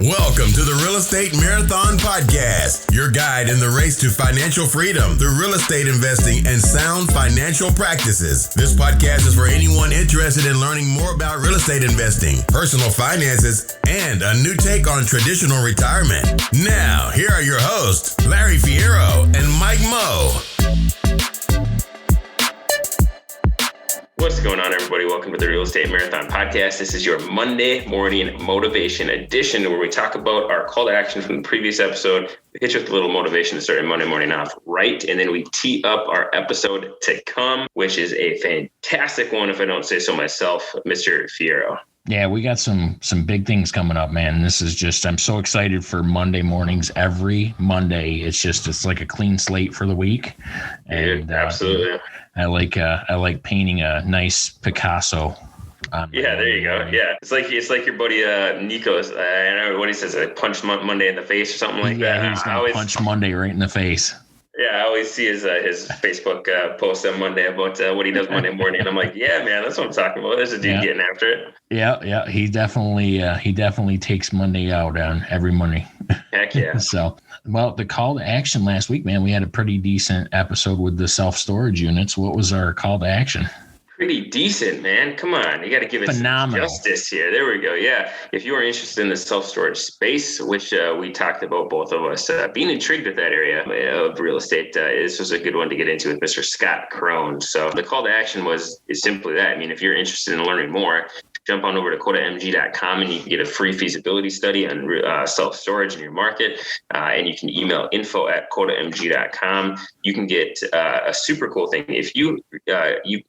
Welcome to the Real Estate Marathon Podcast, your guide in the race to financial freedom through real estate investing and sound financial practices. This podcast is for anyone interested in learning more about real estate investing, personal finances, and a new take on traditional retirement. Now, here are your hosts, Larry Fierro and Mike Moe. What's going on, everybody? Welcome to the Real Estate Marathon Podcast. This is your Monday morning motivation edition where we talk about our call to action from the previous episode. We hit you with a little motivation to start your Monday morning off right, and then we tee up our episode to come, which is a fantastic one, if I don't say so myself, Mr. Fierro. Yeah, we got some big things coming up, man. This is just, I'm so excited for Monday mornings. Every Monday, it's like a clean slate for the week. And absolutely. I like painting a nice Picasso. Yeah, there you go. Yeah, it's like your buddy Nico's. I know what he says, like punch Monday in the face or something like that. Yeah, he's gonna punch Monday right in the face. Yeah, I always see his Facebook post on Monday about what he does Monday morning, and I'm like, yeah, man, that's what I'm talking about. There's a dude getting after it. Yeah, he definitely takes Monday out on every Monday. Heck yeah. So, well, the call to action last week, man, we had a pretty decent episode with the self-storage units. What was our call to action? Pretty decent, man. Come on. You got to give it some justice here. There we go. Yeah. If you are interested in the self-storage space, which we talked about, both of us being intrigued with that area of real estate, this was a good one to get into with Mr. Scott Crone. So the call to action is simply that. I mean, if you're interested in learning more, jump on over to CodaMG.com and you can get a free feasibility study on self-storage in your market. And you can email info@CodaMG.com. You can get a super cool thing. If you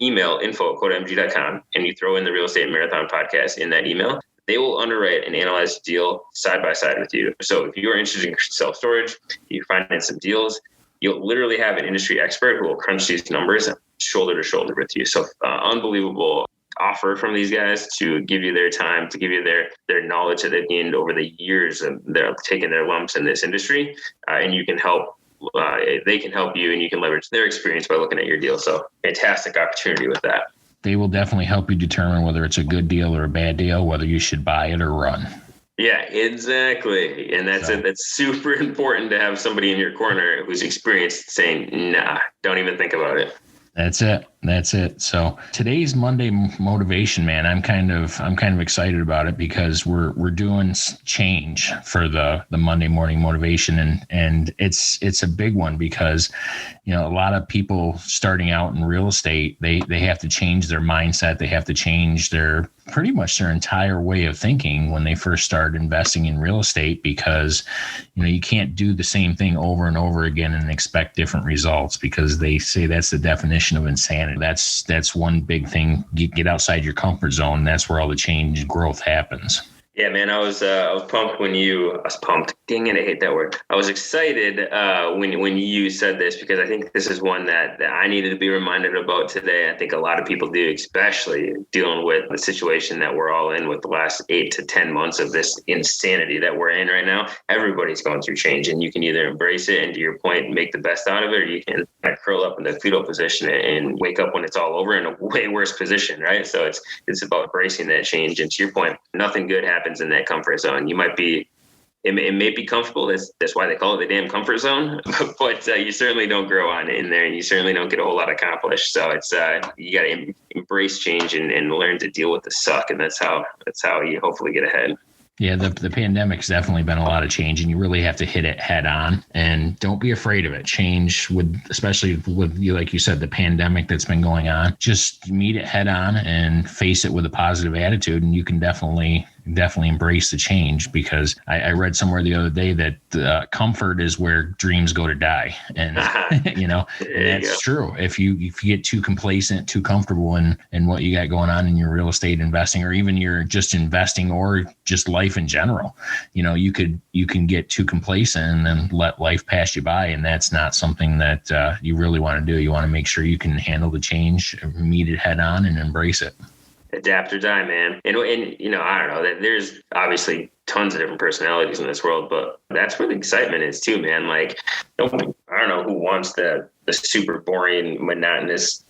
email info@CodaMG.com and you throw in the Real Estate Marathon Podcast in that email, they will underwrite and analyze the deal side by side with you. So if you're interested in self-storage, you're finding some deals, you'll literally have an industry expert who will crunch these numbers shoulder to shoulder with you. So unbelievable offer from these guys to give you their time, to give you their knowledge that they've gained over the years of they're taking their lumps in this industry, and you can help. They can help you, and you can leverage their experience by looking at your deal. So fantastic opportunity with that. They will definitely help you determine whether it's a good deal or a bad deal, whether you should buy it or run. Yeah, exactly. And that's it. That's super important to have somebody in your corner who's experienced saying, nah, don't even think about it. That's it. So today's Monday motivation, man, I'm kind of excited about it because we're doing change for the Monday morning motivation, and it's a big one because, you know, a lot of people starting out in real estate, they have to change their mindset. They have to change pretty much their entire way of thinking when they first start investing in real estate, because, you know, you can't do the same thing over and over again and expect different results, because they say that's the definition of insanity. That's one big thing. Get outside your comfort zone. That's where all the change and growth happens. Yeah, man, I was pumped when I was pumped. Dang it, I hate that word. I was excited when you said this, because I think this is one that I needed to be reminded about today. I think a lot of people do, especially dealing with the situation that we're all in with the last 8 to 10 months of this insanity that we're in right now. Everybody's going through change, and you can either embrace it and, to your point, make the best out of it, or you can kind of curl up in the fetal position and wake up when it's all over in a way worse position, right? So it's about embracing that change. And to your point, nothing good happens in that comfort zone. It may be comfortable. That's why they call it the damn comfort zone. But you certainly don't grow on in there, and you certainly don't get a whole lot accomplished. So it's you got to embrace change and learn to deal with the suck, and that's how you hopefully get ahead. Yeah, the pandemic's definitely been a lot of change, and you really have to hit it head on, and don't be afraid of it. Change, especially with you, like you said, the pandemic that's been going on, just meet it head on and face it with a positive attitude, and you can definitely embrace the change, because I read somewhere the other day that comfort is where dreams go to die. And, you know, and that's true. If you get too complacent, too comfortable in what you got going on in your real estate investing, or even your just investing or just life in general, you know, you can get too complacent and then let life pass you by. And that's not something that you really want to do. You want to make sure you can handle the change, meet it head on, and embrace it. Adapt or die, man. And you know, I don't know, that there's obviously tons of different personalities in this world, but that's where the excitement is too, man. Like, I don't know who wants the super boring, monotonous,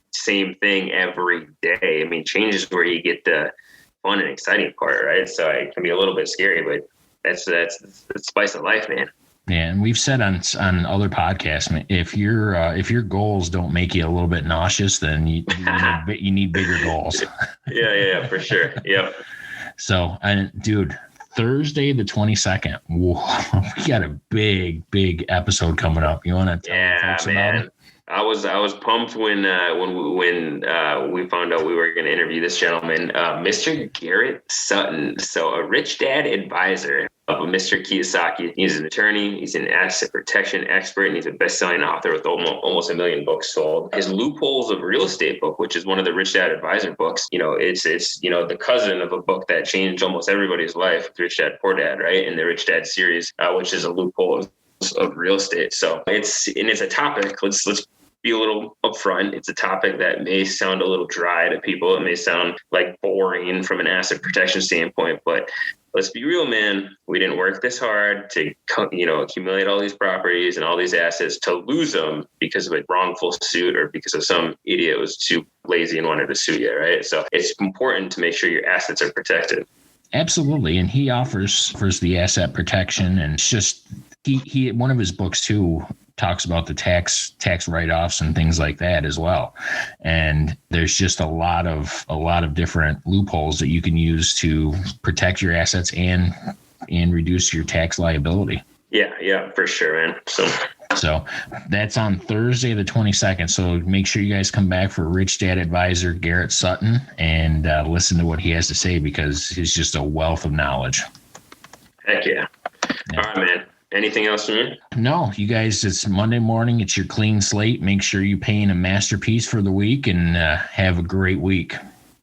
same thing every day. I mean, change is where you get the fun and exciting part, right? So it can be a little bit scary, but That's the spice of life, man. Yeah, and we've said on other podcasts, if your goals don't make you a little bit nauseous, then you need bigger goals. Yeah, for sure. Yep. So, and dude, Thursday the 22nd, we got a big episode coming up. You want to tell folks about it? I was pumped when we found out we were going to interview this gentleman, Mr. Garrett Sutton. So a rich dad advisor of Mr. Kiyosaki. He's an attorney. He's an asset protection expert, and he's a best-selling author with almost 1 million books sold. His Loopholes of Real Estate book, which is one of the Rich Dad Advisor books, it's the cousin of a book that changed almost everybody's life, Rich Dad Poor Dad, right? In the Rich Dad series, which is a loophole of real estate. So it's a topic. Let's be a little upfront. It's a topic that may sound a little dry to people. It may sound like boring from an asset protection standpoint, but let's be real, man. We didn't work this hard to, accumulate all these properties and all these assets to lose them because of a wrongful suit or because of some idiot was too lazy and wanted to sue you, right? So it's important to make sure your assets are protected. Absolutely. And he offers the asset protection, and it's just, he one of his books too talks about the tax write-offs and things like that as well. And there's just a lot of different loopholes that you can use to protect your assets and reduce your tax liability. Yeah, for sure, man. So that's on Thursday, the 22nd. So make sure you guys come back for Rich Dad Advisor Garrett Sutton and listen to what he has to say, because he's just a wealth of knowledge. Heck yeah. All right, man. Anything else from you? No, you guys, it's Monday morning. It's your clean slate. Make sure you paint a masterpiece for the week and have a great week.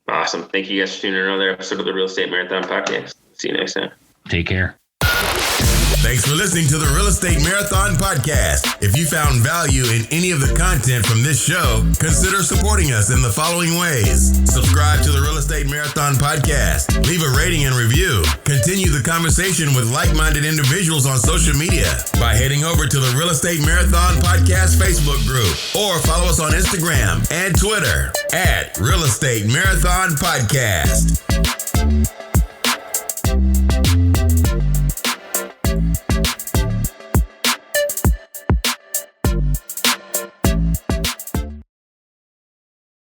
Awesome. Thank you guys for tuning in to another episode of the Real Estate Marathon Podcast. See you next time. Take care. Thanks for listening to the Real Estate Marathon Podcast. If you found value in any of the content from this show, consider supporting us in the following ways. Subscribe to the Real Estate Marathon Podcast. Leave a rating and review. Continue the conversation with like-minded individuals on social media by heading over to the Real Estate Marathon Podcast Facebook group, or follow us on Instagram and Twitter at Real Estate Marathon Podcast.